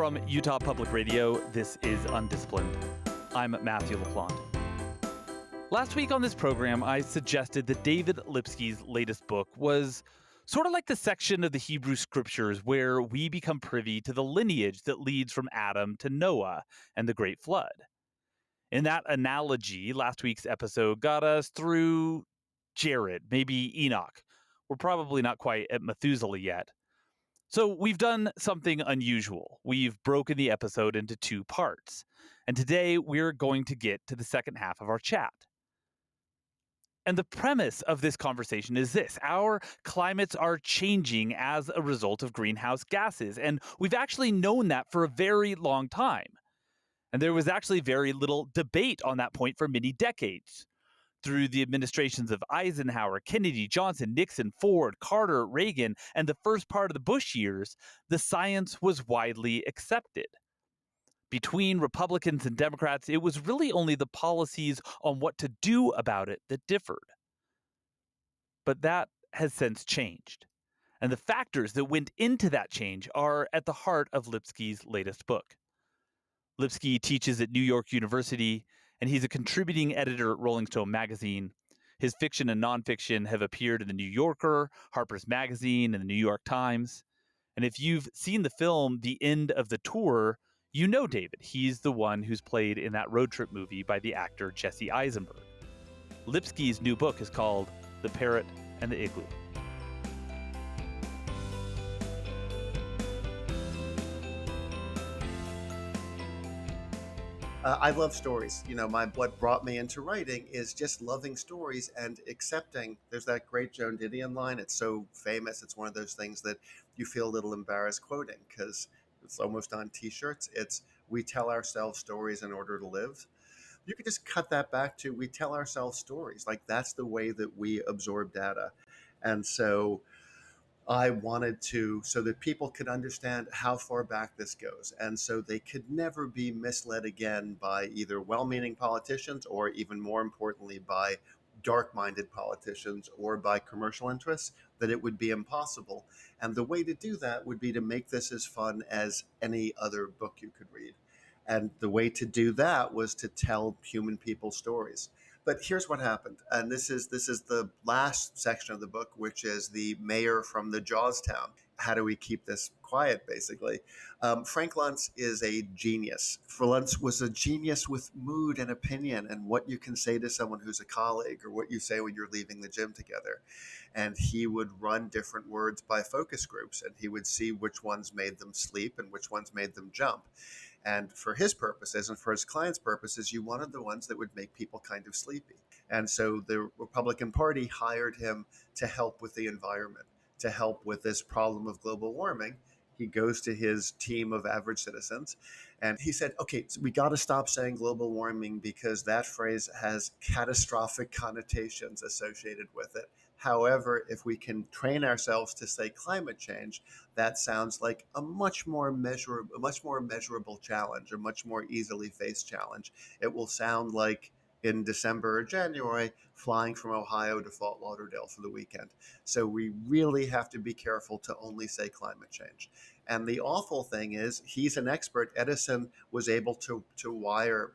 From Utah Public Radio, this is UnDisciplined. I'm Matthew LaPlante. Last week on this program, I suggested that David Lipsky's latest book was sort of like the section of the Hebrew Scriptures where we become privy to the lineage that leads from Adam to Noah and the Great Flood. In that analogy, last week's episode got us through Jared, maybe Enoch. We're probably not quite at Methuselah yet. So we've done something unusual. We've broken the episode into two parts. And today we're going to get to the second half of our chat. And the premise of this conversation is this: our climates are changing as a result of greenhouse gases. And we've actually known that for a very long time. And there was actually very little debate on that point for many decades. Through the administrations of Eisenhower, Kennedy, Johnson, Nixon, Ford, Carter, Reagan, and the first part of the Bush years, the science was widely accepted. Between Republicans and Democrats, it was really only the policies on what to do about it that differed. But that has since changed. And the factors that went into that change are at the heart of Lipsky's latest book. Lipsky teaches at New York University, and he's a contributing editor at Rolling Stone magazine. His fiction and nonfiction have appeared in The New Yorker, Harper's Magazine, and The New York Times. And if you've seen the film The End of the Tour, you know David. He's the one who's played in that road trip movie by the actor Jesse Eisenberg. Lipsky's new book is called The Parrot and the Igloo. I love stories. What brought me into writing is just loving stories and accepting. There's that great Joan Didion line. It's so famous. It's one of those things that you feel a little embarrassed quoting because it's almost on T-shirts. It's we tell ourselves stories in order to live. You could just cut that back to we tell ourselves stories. Like that's the way that we absorb data. And so I wanted to, so that people could understand how far back this goes. And so they could never be misled again by either well-meaning politicians or, even more importantly, by dark-minded politicians or by commercial interests, that it would be impossible. And the way to do that would be to make this as fun as any other book you could read. And the way to do that was to tell human people stories. But here's what happened, and this is the last section of the book, which is the mayor from the Jaws town. How do we keep this quiet, basically? Frank Luntz is a genius. Luntz was a genius with mood and opinion and what you can say to someone who's a colleague or what you say when you're leaving the gym together. And he would run different words by focus groups, and he would see which ones made them sleep and which ones made them jump. And for his purposes and for his clients' purposes, you wanted the ones that would make people kind of sleepy. And so the Republican Party hired him to help with the environment, to help with this problem of global warming. He goes to his team of average citizens and he said, okay, so we got to stop saying global warming because that phrase has catastrophic connotations associated with it. However, if we can train ourselves to say climate change, that sounds like a much more measurable challenge, a much more easily faced challenge. It will sound like in December or January, flying from Ohio to Fort Lauderdale for the weekend. So we really have to be careful to only say climate change. And the awful thing is, he's an expert. Edison was able to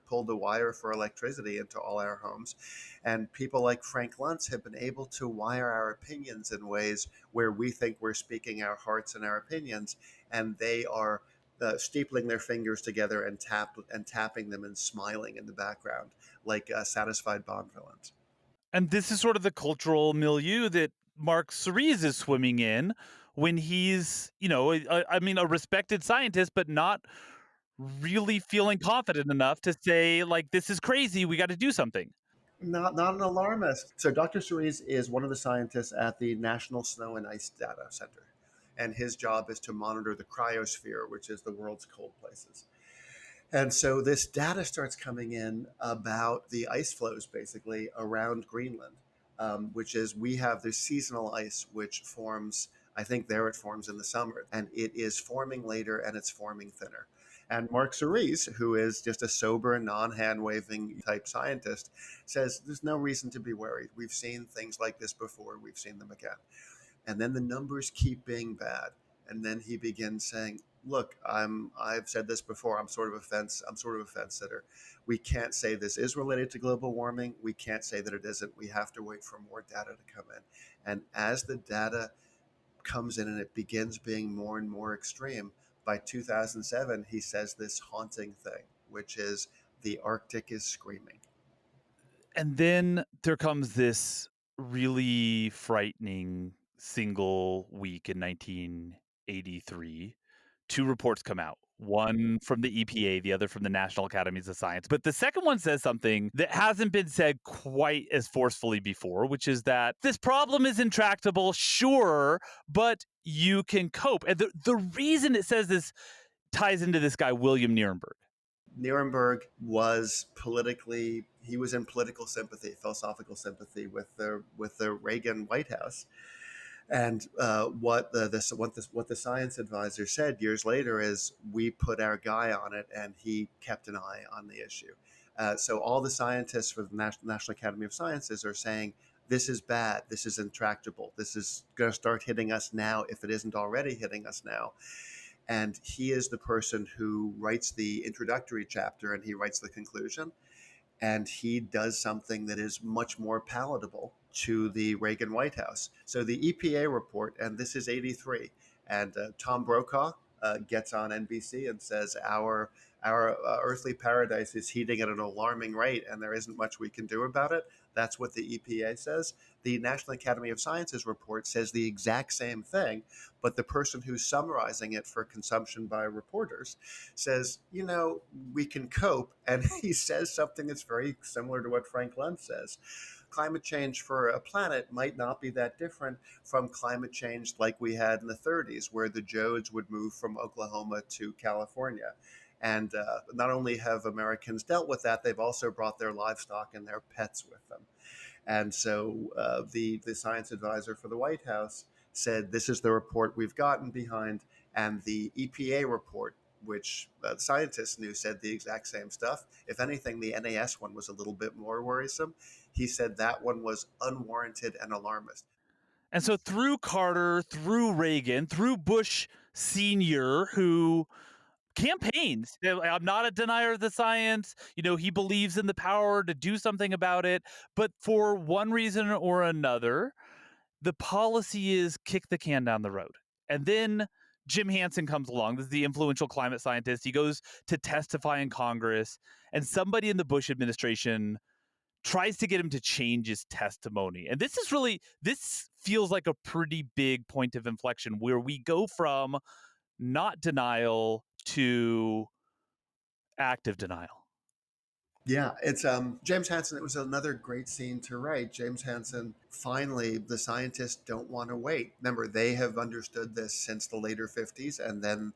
pull the wire for electricity into all our homes. And people like Frank Luntz have been able to wire our opinions in ways where we think we're speaking our hearts and our opinions, and they are steepling their fingers together and tapping them and smiling in the background like satisfied Bond villains. And this is sort of the cultural milieu that Mark Cerise is swimming in when he's, a respected scientist, but not really feeling confident enough to say, like, this is crazy, we got to do something. Not an alarmist. So Dr. Cerise is one of the scientists at the National Snow and Ice Data Center. And his job is to monitor the cryosphere, which is the world's cold places. And so this data starts coming in about the ice flows, basically, around Greenland, which is we have this seasonal ice, which forms, I think there it forms in the summer, and it is forming later and it's forming thinner. And Mark Cerise, who is just a sober, non-hand-waving type scientist, says there's no reason to be worried. We've seen things like this before. We've seen them again. And then the numbers keep being bad. And then he begins saying, look, I've said this before. I'm sort of a fence sitter. We can't say this is related to global warming. We can't say that it isn't. We have to wait for more data to come in. And as the data comes in and it begins being more and more extreme, by 2007, he says this haunting thing, which is the Arctic is screaming. And then there comes this really frightening single week in 1983. Two reports come out, one from the EPA, the other from the National Academies of Science. But the second one says something that hasn't been said quite as forcefully before, which is that this problem is intractable, sure, but you can cope. And the reason it says this ties into this guy, William Nierenberg. Nuremberg was politically, he was in political sympathy, philosophical sympathy with the Reagan White House. And what the science advisor said years later is, we put our guy on it, and he kept an eye on the issue. So all the scientists for the National Academy of Sciences are saying, this is bad, this is intractable, this is going to start hitting us now if it isn't already hitting us now. And he is the person who writes the introductory chapter and he writes the conclusion. And he does something that is much more palatable to the Reagan White House. So the EPA report, and this is 83, and Tom Brokaw gets on NBC and says, our earthly paradise is heating at an alarming rate, and there isn't much we can do about it. That's what the EPA says. The National Academy of Sciences report says the exact same thing, but the person who's summarizing it for consumption by reporters says, we can cope. And he says something that's very similar to what Frank Luntz says. Climate change for a planet might not be that different from climate change like we had in the 30s, where the Jodes would move from Oklahoma to California. And not only have Americans dealt with that, they've also brought their livestock and their pets with them. And so the science advisor for the White House said, this is the report we've gotten behind. And the EPA report, which scientists knew said the exact same stuff. If anything, the NAS one was a little bit more worrisome. He said that one was unwarranted and alarmist. And so through Carter, through Reagan, through Bush Sr., who campaigns, I'm not a denier of the science, he believes in the power to do something about it, but for one reason or another, the policy is kick the can down the road. And then Jim Hansen comes along. This is the influential climate scientist. He goes to testify in Congress, and somebody in the Bush administration tries to get him to change his testimony. And this feels like a pretty big point of inflection where we go from not denial to active denial. Yeah, it's James Hansen. It was another great scene to write. James Hansen, finally, the scientists don't want to wait. Remember, they have understood this since the later 50s, and then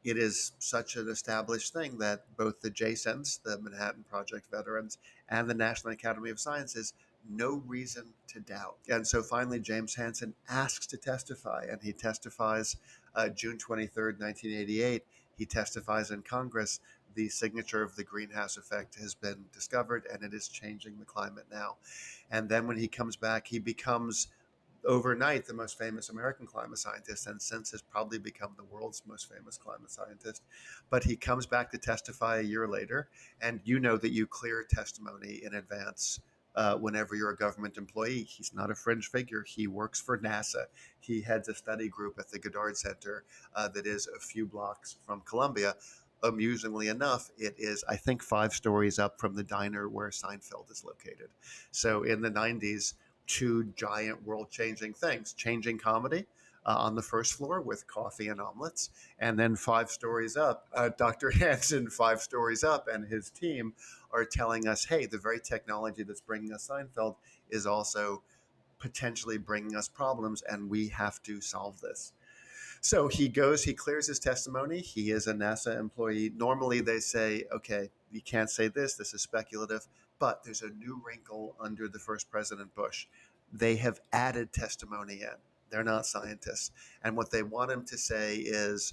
it is such an established thing that both the Jasons, the Manhattan Project veterans, and the National Academy of Sciences, no reason to doubt. And so finally, James Hansen asks to testify, and he testifies June 23rd, 1988. He testifies in Congress. The signature of the greenhouse effect has been discovered, and it is changing the climate now. And then when he comes back, he becomes overnight the most famous American climate scientist, and since has probably become the world's most famous climate scientist. But he comes back to testify a year later, and you know that you clear testimony in advance. Whenever you're a government employee, he's not a fringe figure. He works for NASA. He heads a study group at the Goddard Center that is a few blocks from Columbia. Amusingly enough, it is, I think, 5 stories up from the diner where Seinfeld is located. So in the 90s, two giant world changing things: changing comedy on the first floor with coffee and omelets, and then 5 stories up, Dr. Hansen, 5 stories up, and his team are telling us, hey, the very technology that's bringing us Seinfeld is also potentially bringing us problems, and we have to solve this. So he goes, he clears his testimony. He is a NASA employee. Normally they say, okay, you can't say this is speculative, but there's a new wrinkle under the first President Bush. They have added testimony in. They're not scientists. And what they want him to say is,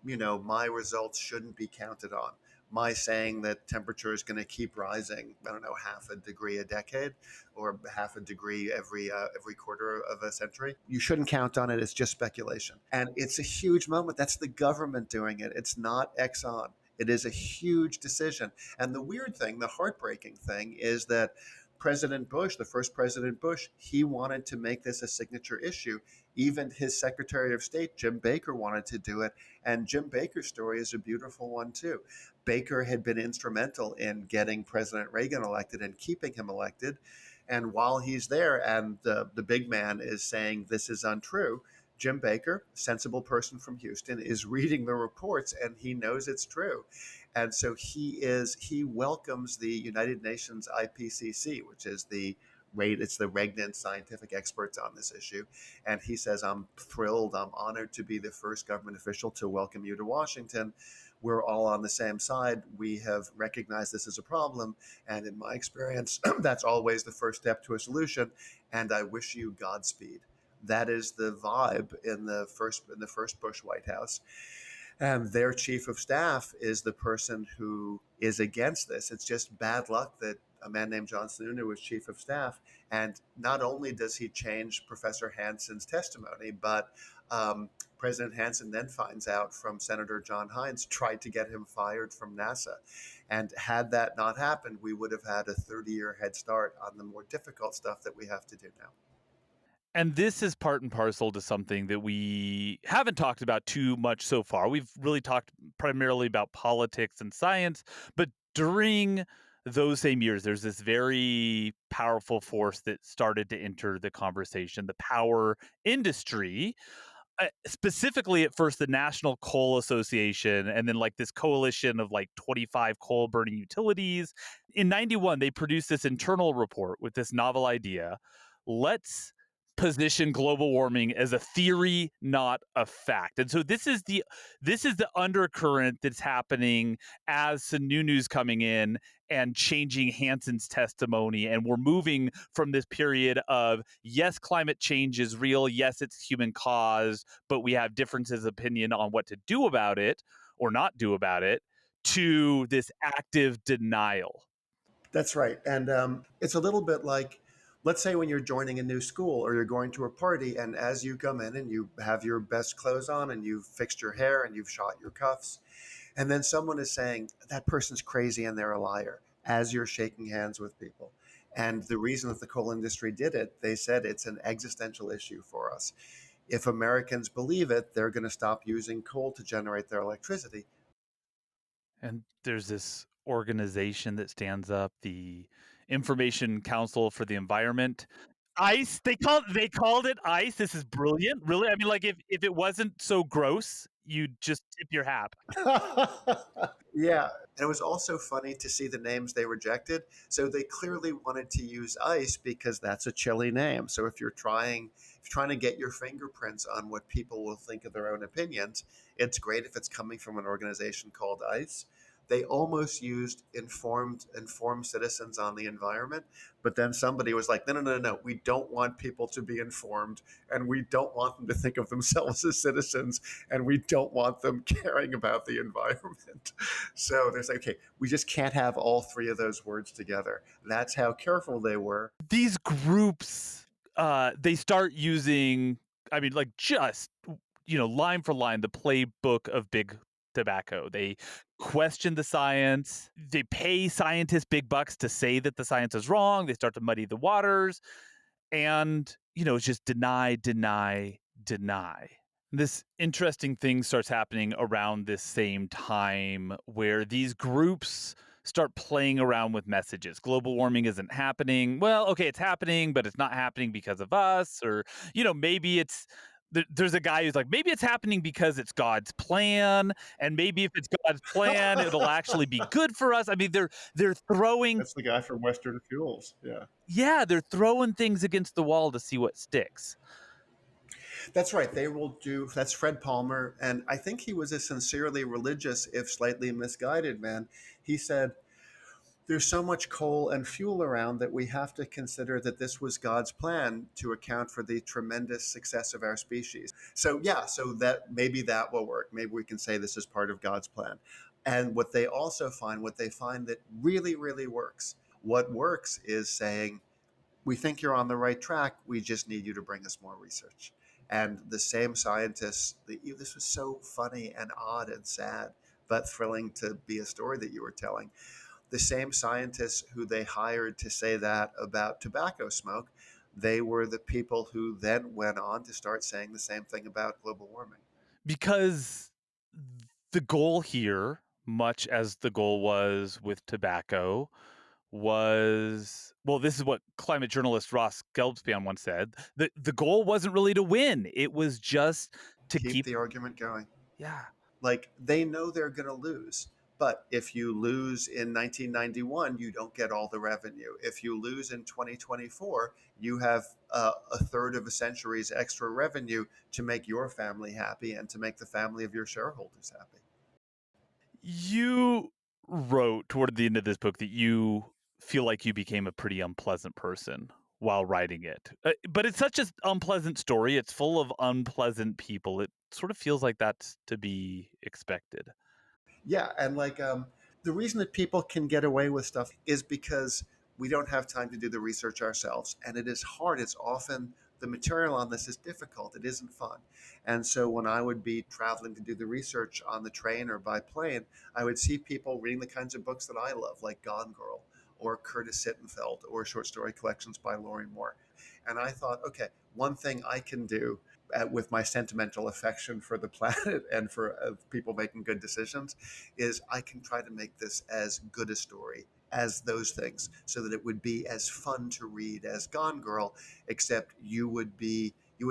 my results shouldn't be counted on. my saying that temperature is going to keep rising, I don't know, half a degree a decade or half a degree every quarter of a century. You shouldn't count on it. It's just speculation. And it's a huge moment. That's the government doing it. It's not Exxon. It is a huge decision. And the weird thing, the heartbreaking thing, is that President Bush, the first President Bush, he wanted to make this a signature issue. Even his Secretary of State, Jim Baker, wanted to do it. And Jim Baker's story is a beautiful one, too. Baker had been instrumental in getting President Reagan elected and keeping him elected. And while he's there and the big man is saying this is untrue, Jim Baker, sensible person from Houston, is reading the reports and he knows it's true. And so he welcomes the United Nations IPCC, which is it's the regnant scientific experts on this issue. And he says, I'm thrilled, I'm honored to be the first government official to welcome you to Washington. We're all on the same side. We have recognized this as a problem. And in my experience, that's always the first step to a solution. And I wish you Godspeed. That is the vibe in the first Bush White House. And their chief of staff is the person who is against this. It's just bad luck that a man named John Sununu was chief of staff. And not only does he change Professor Hanson's testimony, but President Hanson then finds out from Senator John Hines tried to get him fired from NASA. And had that not happened, we would have had a 30-year head start on the more difficult stuff that we have to do now. And this is part and parcel to something that we haven't talked about too much so far. We've really talked primarily about politics and science, but during those same years, there's this very powerful force that started to enter the conversation, the power industry. Specifically at first the National Coal Association, and then like this coalition of like 25 coal burning utilities. In 91, they produced this internal report with this novel idea. Let's position global warming as a theory, not a fact. And so this is the undercurrent that's happening as Sununu's coming in and changing Hanson's testimony. And we're moving from this period of, yes, climate change is real. Yes, it's human caused, but we have differences of opinion on what to do about it or not do about it, to this active denial. That's right. And it's a little bit like, let's say when you're joining a new school or you're going to a party, and as you come in and you have your best clothes on and you've fixed your hair and you've shot your cuffs, and then someone is saying, that person's crazy and they're a liar, as you're shaking hands with people. And the reason that the coal industry did it, they said it's an existential issue for us. If Americans believe it, they're going to stop using coal to generate their electricity. And there's this organization that stands up, the Information Council for the Environment. ICE, they called it ICE. This is brilliant. Really, I mean, like if it wasn't so gross, you'd just tip your hat. Yeah. And it was also funny to see the names they rejected. So they clearly wanted to use ICE because that's a chilly name. So if you're trying to get your fingerprints on what people will think of their own opinions, it's great if it's coming from an organization called ICE. They almost used informed citizens on the environment, but then somebody was like, no, we don't want people to be informed, and we don't want them to think of themselves as citizens, and we don't want them caring about the environment. So there's like, okay, we just can't have all three of those words together. That's how careful they were. These groups, they start using, I mean, like just line for line, the playbook of big tobacco. They question the science. They pay scientists big bucks to say that the science is wrong. They start to muddy the waters, and it's just deny, deny, deny. This interesting thing starts happening around this same time where these groups start playing around with messages. Global warming isn't happening. Well, okay, it's happening, but it's not happening because of us. Or, maybe there's a guy who's like, maybe it's happening because it's God's plan. And maybe if it's God's plan, it'll actually be good for us. I mean, they're throwing. That's the guy from Western Fuels. Yeah. Yeah, they're throwing things against the wall to see what sticks. That's right. They will do. That's Fred Palmer. And I think he was a sincerely religious, if slightly misguided man. He said, there's so much coal and fuel around that we have to consider that this was God's plan to account for the tremendous success of our species. So yeah, so that maybe that will work. Maybe we can say this is part of God's plan. And what they also find, what they find that really, really works, what works is saying, we think you're on the right track. We just need you to bring us more research. And the same scientists, this was so funny and odd and sad, but thrilling to be a story that you were telling. The same scientists who they hired to say that about tobacco smoke, they were the people who then went on to start saying the same thing about global warming. Because the goal here, much as the goal was with tobacco, was, well, this is what climate journalist Ross Gelbspian once said. The goal wasn't really to win. It was just to Keep keep, the argument going. yeah. Like, they know they're going to lose. But if you lose in 1991, you don't get all the revenue. If you lose in 2024, you have a third of a century's extra revenue to make your family happy and to make the family of your shareholders happy. You wrote toward the end of this book that you feel like you became a pretty unpleasant person while writing it. But it's such an unpleasant story. It's full of unpleasant people. It sort of feels like that's to be expected. Yeah, and the reason that people can get away with stuff is because we don't have time to do the research ourselves, and it is hard. It's often the material on this is difficult. It isn't fun. And so when I would be traveling to do the research on the train or by plane, I would see people reading the kinds of books that I love, like Gone Girl or Curtis Sittenfeld or short story collections by Laurie Moore. And I thought, okay, one thing I can do with my sentimental affection for the planet and for people making good decisions is I can try to make this as good a story as those things so that it would be as fun to read as Gone Girl, except you would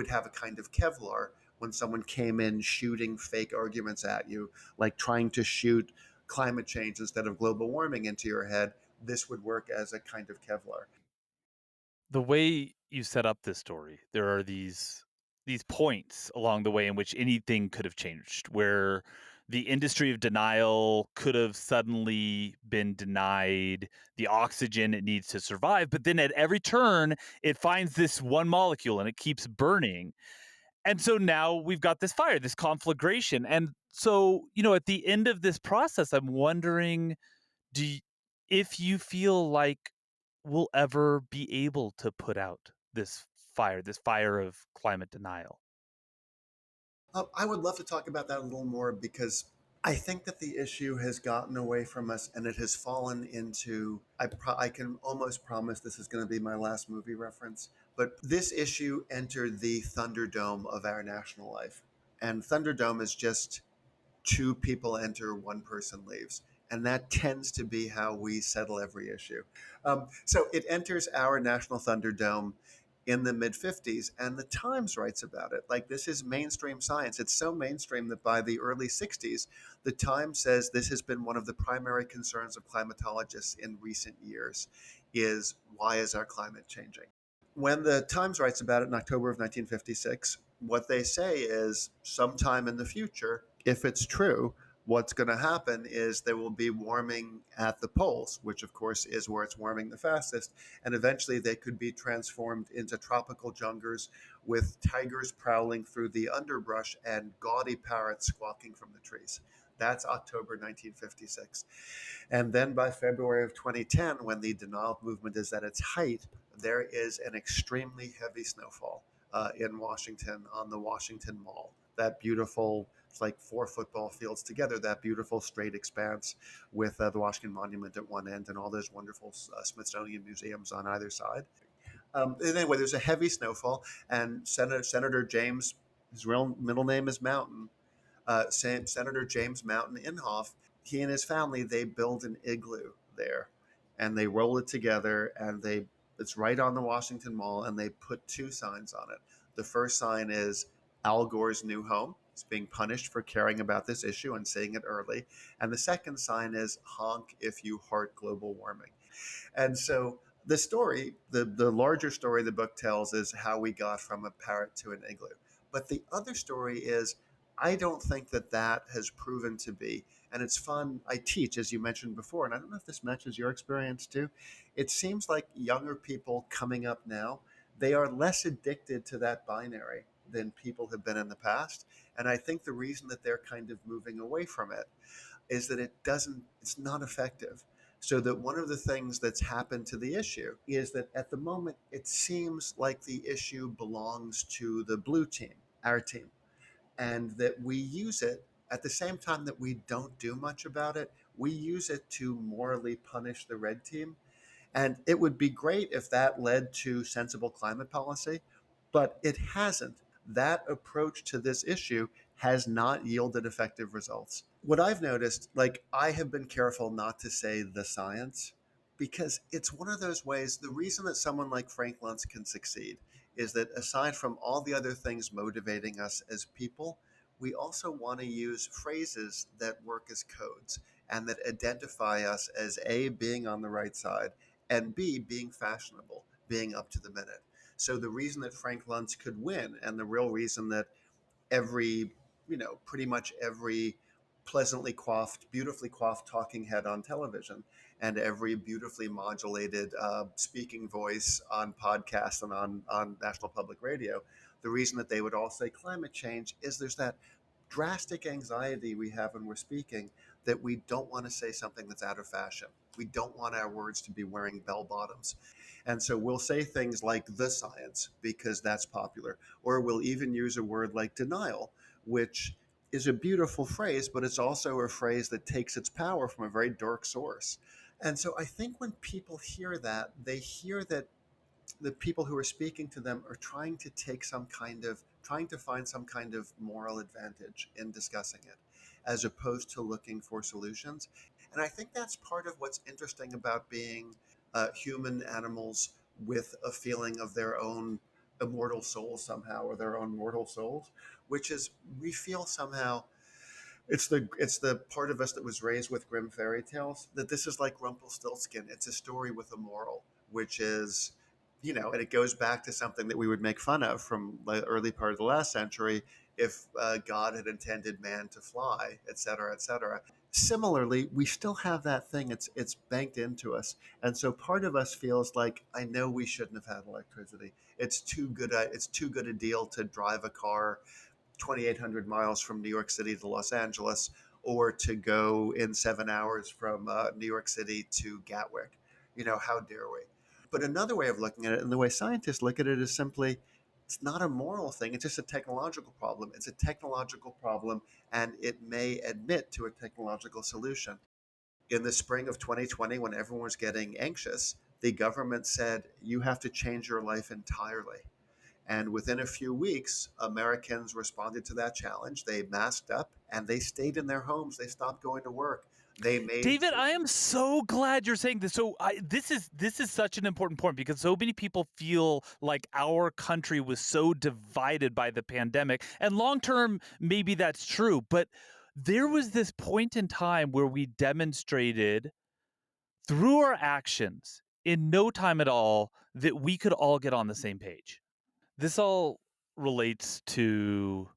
have a kind of Kevlar when someone came in shooting fake arguments at you, like trying to shoot climate change instead of global warming into your head. This would work as a kind of Kevlar. The way you set up this story, there are these points along the way in which anything could have changed, where the industry of denial could have suddenly been denied the oxygen it needs to survive, but then at every turn it finds this one molecule and it keeps burning. And so now we've got this fire, this conflagration. And so, at the end of this process, I'm wondering, do y- if you feel like we'll ever be able to put out this fire of climate denial. I would love to talk about that a little more because I think that the issue has gotten away from us and it has fallen into. I can almost promise this is going to be my last movie reference, but this issue entered the Thunderdome of our national life. And Thunderdome is just two people enter, one person leaves. And that tends to be how we settle every issue. So it enters our National Thunderdome in the mid 50s, and the Times writes about it. Like, this is mainstream science. It's so mainstream that by the early 60s, the Times says this has been one of the primary concerns of climatologists in recent years is, why is our climate changing? When the Times writes about it in October of 1956, what they say is sometime in the future, if it's true, what's going to happen is there will be warming at the poles, which of course is where it's warming the fastest. And eventually they could be transformed into tropical jungles with tigers prowling through the underbrush and gaudy parrots squawking from the trees. That's October 1956. And then by February of 2010, when the denial movement is at its height, there is an extremely heavy snowfall in Washington on the Washington Mall. That beautiful, it's like 4 football fields together, that beautiful straight expanse with the Washington Monument at one end and all those wonderful Smithsonian museums on either side. And anyway, there's a heavy snowfall, and Senator James, his real middle name is Mountain, Senator James Mountain Inhofe, he and his family, they build an igloo there, and they roll it together, and it's right on the Washington Mall, and they put two signs on it. The first sign is Al Gore's new home. He's being punished for caring about this issue and saying it early. And the second sign is honk if you heart global warming. And so the story, the larger story the book tells is how we got from a parrot to an igloo. But the other story is, I don't think that that has proven to be. And it's fun. I teach, as you mentioned before, and I don't know if this matches your experience too. It seems like younger people coming up now, they are less addicted to that binary than people have been in the past. And I think the reason that they're kind of moving away from it is that it's not effective. So that one of the things that's happened to the issue is that at the moment it seems like the issue belongs to the blue team, our team, and that we use it at the same time that we don't do much about it. We use it to morally punish the red team, and it would be great if that led to sensible climate policy, but it hasn't. That approach to this issue has not yielded effective results. What I've noticed, like, I have been careful not to say the science because it's one of those ways. The reason that someone like Frank Luntz can succeed is that aside from all the other things motivating us as people, we also want to use phrases that work as codes and that identify us as A, being on the right side, and B, being fashionable, being up to the minute. So the reason that Frank Luntz could win, and the real reason that every, pretty much every pleasantly coiffed, beautifully coiffed talking head on television and every beautifully modulated speaking voice on podcasts and on National Public Radio, the reason that they would all say climate change is there's that drastic anxiety we have when we're speaking that we don't want to say something that's out of fashion. We don't want our words to be wearing bell bottoms. And so we'll say things like the science because that's popular, or we'll even use a word like denial, which is a beautiful phrase, but it's also a phrase that takes its power from a very dark source. And so I think when people hear that, they hear that the people who are speaking to them are trying to find some kind of moral advantage in discussing it as opposed to looking for solutions. And I think that's part of what's interesting about being human animals with a feeling of their own immortal souls somehow, or their own mortal souls, which is we feel somehow it's the part of us that was raised with grim fairy tales, that this is like Rumpelstiltskin. It's a story with a moral, which is, and it goes back to something that we would make fun of from the early part of the last century if God had intended man to fly, et cetera, et cetera. Similarly, we still have that thing. It's banked into us, and so part of us feels like, I know we shouldn't have had electricity. It's too good a deal to drive a car 2,800 miles from New York City to Los Angeles, or to go in 7 hours from New York City to Gatwick. How dare we? But another way of looking at it, and the way scientists look at it, is simply it's not a moral thing. It's just a technological problem. It's a technological problem, and it may admit to a technological solution. In the spring of 2020, when everyone was getting anxious, the government said, you have to change your life entirely. And within a few weeks, Americans responded to that challenge. They masked up and they stayed in their homes. They stopped going to work. They made David, I am so glad you're saying this. So this is such an important point because so many people feel like our country was so divided by the pandemic. And long term, maybe that's true. But there was this point in time where we demonstrated through our actions in no time at all that we could all get on the same page. This all relates to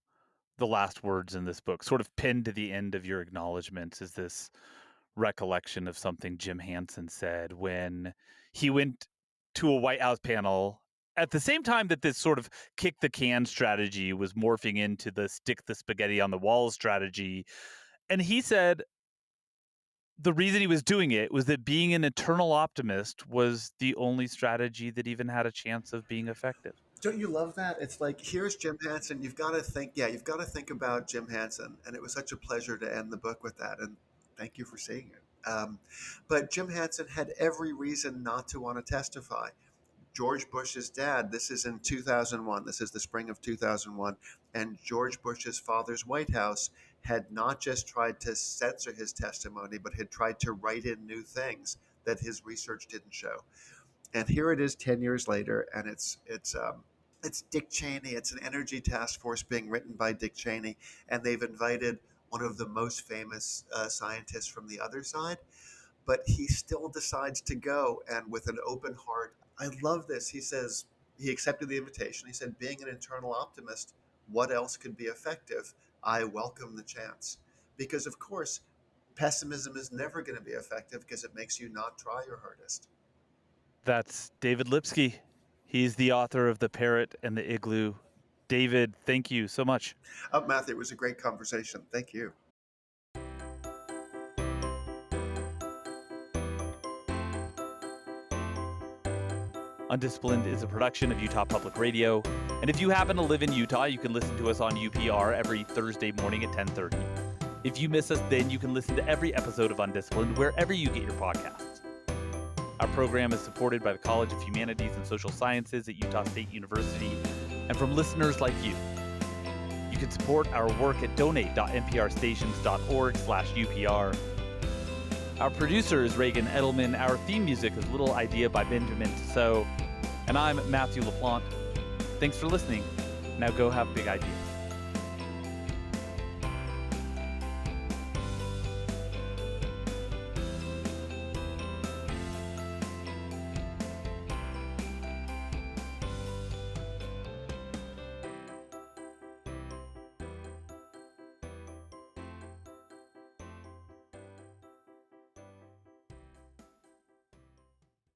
the last words in this book. Sort of pinned to the end of your acknowledgments is this recollection of something Jim Hansen said when he went to a White House panel at the same time that this sort of kick the can strategy was morphing into the stick the spaghetti on the wall strategy. And he said the reason he was doing it was that being an eternal optimist was the only strategy that even had a chance of being effective. Don't you love that? It's like, here's Jim Hansen. You've got to think about Jim Hansen. And it was such a pleasure to end the book with that. And thank you for seeing it. But Jim Hansen had every reason not to want to testify. George Bush's dad, this is in 2001, this is the spring of 2001, and George Bush's father's White House had not just tried to censor his testimony, but had tried to write in new things that his research didn't show. And here it is 10 years later, and it's Dick Cheney. It's an energy task force being written by Dick Cheney, and they've invited one of the most famous scientists from the other side, but he still decides to go, and with an open heart. I love this. He says he accepted the invitation. He said, being an internal optimist, what else could be effective? I welcome the chance. Because, of course, pessimism is never going to be effective because it makes you not try your hardest. That's David Lipsky. He's the author of The Parrot and the Igloo. David, thank you so much. Matthew, it was a great conversation. Thank you. UnDisciplined is a production of Utah Public Radio, and if you happen to live in Utah, you can listen to us on UPR every Thursday morning at 10:30. If you miss us, then you can listen to every episode of UnDisciplined wherever you get your podcasts. Our program is supported by the College of Humanities and Social Sciences at Utah State University and from listeners like you. You can support our work at donate.nprstations.org/UPR. Our producer is Reagan Edelman. Our theme music is Little Idea by Benjamin Tissot. And I'm Matthew LaPlante. Thanks for listening. Now go have big ideas.